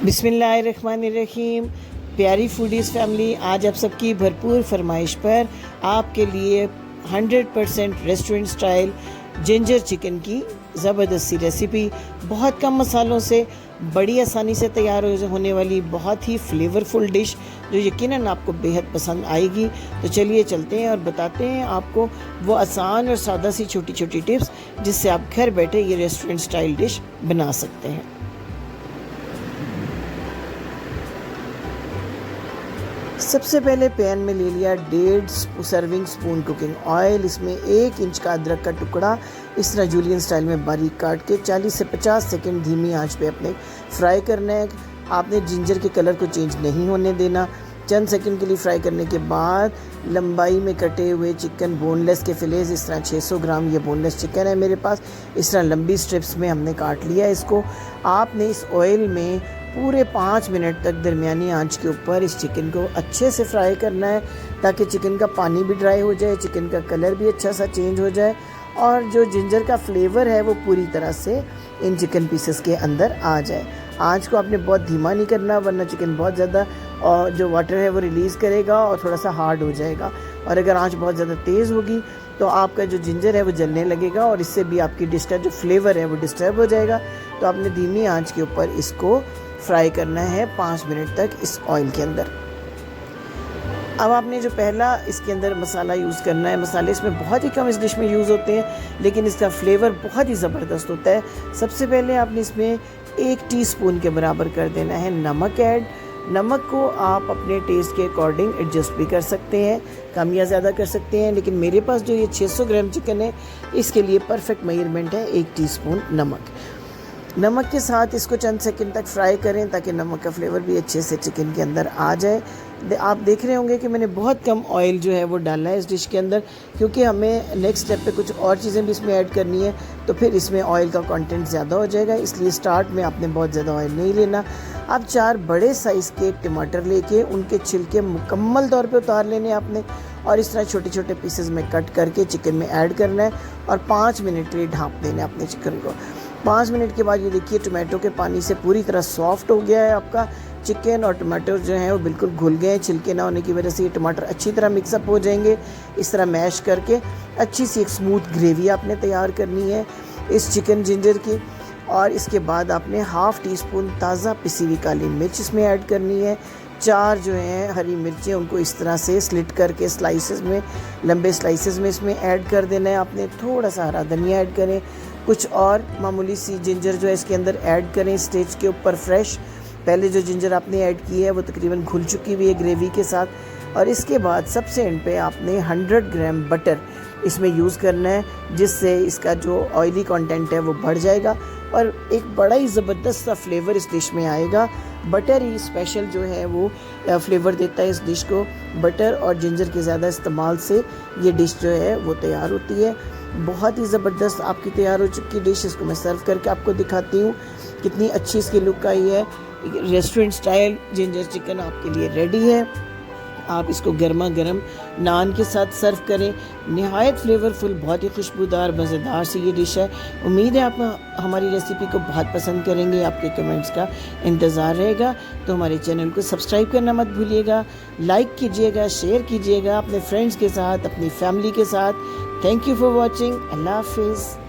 बिस्मिल्लाहिर्रहमानिर्रहीम। प्यारी foodies family, आज आप सबकी भरपूर फरमाइश पर आपके लिए 100% रेस्टोरेंट स्टाइल जिंजर चिकन की ज़बरदस्त सी रेसिपी, बहुत कम मसालों से बड़ी आसानी से तैयार होने वाली बहुत ही फ्लेवरफुल डिश जो यकीनन आपको बेहद पसंद आएगी। तो चलिए चलते हैं और बताते हैं आपको वो आसान और सादा सी छोटी छोटी टिप्स जिससे आप घर बैठे ये रेस्टोरेंट स्टाइल डिश बना सकते हैं। सबसे पहले पैन में ले लिया 1.5 सर्विंग स्पून कुकिंग ऑयल। इसमें 1 इंच का अदरक का टुकड़ा इस तरह जूलियन स्टाइल में बारीक काट के 40 से 50 सेकंड धीमी आंच पे अपने फ्राई करना है। आपने जिंजर के कलर को चेंज नहीं होने देना। चंद सेकंड के लिए फ्राई करने के बाद लंबाई में कटे हुए चिकन बोनलेस के फिलेज, इस तरह 600 ग्राम ये बोनलेस चिकन है मेरे पास, इस तरह लंबी स्ट्रिप्स में हमने काट लिया इसको। आपने इस ऑयल में पूरे 5 मिनट तक दरमियानी आंच के ऊपर इस चिकन को अच्छे से फ्राई करना है ताकि चिकन का पानी भी ड्राई हो जाए, चिकन का कलर भी अच्छा सा चेंज हो जाए और जो जिंजर का फ्लेवर है वो पूरी तरह से इन चिकन पीसेस के अंदर आ जाए। आंच को आपने बहुत धीमा नहीं करना वरना चिकन बहुत ज़्यादा और जो वाटर है वो रिलीज़ करेगा और थोड़ा सा हार्ड हो जाएगा। और अगर आंच बहुत ज़्यादा तेज़ होगी तो आपका जो जिंजर है वो जलने लगेगा और इससे भी आपकी डिश का जो फ्लेवर है वो डिस्टर्ब हो जाएगा। तो आपने धीमी आंच के ऊपर इसको फ्राई करना है 5 मिनट तक इस ऑयल के अंदर। अब आपने जो पहला इसके अंदर मसाला यूज़ करना है, मसाले इसमें बहुत ही कम इस डिश में यूज़ होते हैं लेकिन इसका फ्लेवर बहुत ही ज़बरदस्त होता है। सबसे पहले आपने इसमें 1 टीस्पून के बराबर कर देना है नमक ऐड। नमक को आप अपने टेस्ट के अकॉर्डिंग एडजस्ट भी कर सकते हैं, कम या ज़्यादा कर सकते हैं, लेकिन मेरे पास जो ये 600 ग्राम चिकन है इसके लिए परफेक्ट मेजरमेंट है 1 टीस्पून नमक। नमक के साथ इसको चंद सेकंड तक फ्राई करें ताकि नमक का फ्लेवर भी अच्छे से चिकन के अंदर आ जाए। आप देख रहे होंगे कि मैंने बहुत कम ऑयल जो है वो डाला है इस डिश के अंदर क्योंकि हमें नेक्स्ट स्टेप पे कुछ और चीज़ें भी इसमें ऐड करनी है तो फिर इसमें ऑयल का कंटेंट ज़्यादा हो जाएगा, इसलिए स्टार्ट में आपने बहुत ज़्यादा ऑयल नहीं लेना। अब 4 बड़े साइज़ के टमाटर लेके उनके छिलके मुकम्मल तौर पे उतार लेने आपने और इस तरह छोटे छोटे पीसेस में कट करके चिकन में ऐड करना है और 5 मिनट के लिए ढाँप देना है अपने चिकन को। 5 मिनट के बाद ये देखिए टमाटो के पानी से पूरी तरह सॉफ्ट हो गया है आपका चिकन और टमाटर जो है वो बिल्कुल घुल गए हैं। छिलके ना होने की वजह से ये टमाटर अच्छी तरह मिक्सअप हो जाएंगे। इस तरह मैश करके अच्छी सी एक स्मूथ ग्रेवी आपने तैयार करनी है इस चिकन जिंजर की। और इसके बाद आपने 1/2 टीस्पून ताज़ा पिसी हुई काली मिर्च इसमें ऐड करनी है। 4 जो हैं हरी मिर्चें उनको इस तरह से स्लिट करके स्लाइसेस में, लंबे स्लाइसेस में इसमें ऐड कर देना है आपने। थोड़ा सा हरा धनिया ऐड करें, कुछ और मामूली सी जिंजर जो है इसके अंदर ऐड करें स्टेज के ऊपर फ्रेश। पहले जो जिंजर आपने ऐड की है वो तकरीबन घुल चुकी हुई है ग्रेवी के साथ। और इसके बाद सबसे एंड पे आपने 100 ग्राम बटर इसमें यूज़ करना है जिससे इसका जो ऑयली कंटेंट है वो बढ़ जाएगा और एक बड़ा ही ज़बरदस्त सा फ्लेवर इस डिश में आएगा। बटर ही स्पेशल जो है वो फ्लेवर देता है इस डिश को। बटर और जिंजर के ज़्यादा इस्तेमाल से ये डिश जो है वो तैयार होती है। बहुत ही ज़बरदस्त आपकी तैयार हो चुकी डिश, इसको मैं सर्व करके आपको दिखाती हूँ कितनी अच्छी इसकी लुक आई है। रेस्टोरेंट स्टाइल जिंजर चिकन आपके लिए रेडी है। आप इसको गर्मा गर्म नान के साथ सर्व करें। नहायत फ्लेवरफुल, बहुत ही खुशबूदार मज़ेदार सी ये डिश है। उम्मीद है आप हमारी रेसिपी को बहुत पसंद करेंगे, आपके कमेंट्स का इंतज़ार रहेगा। तो हमारे चैनल को सब्सक्राइब करना मत भूलिएगा, लाइक कीजिएगा, शेयर कीजिएगा अपने फ्रेंड्स के साथ, अपनी फैमिली के साथ। Thank you for watching. अल्लाह हाफिज़।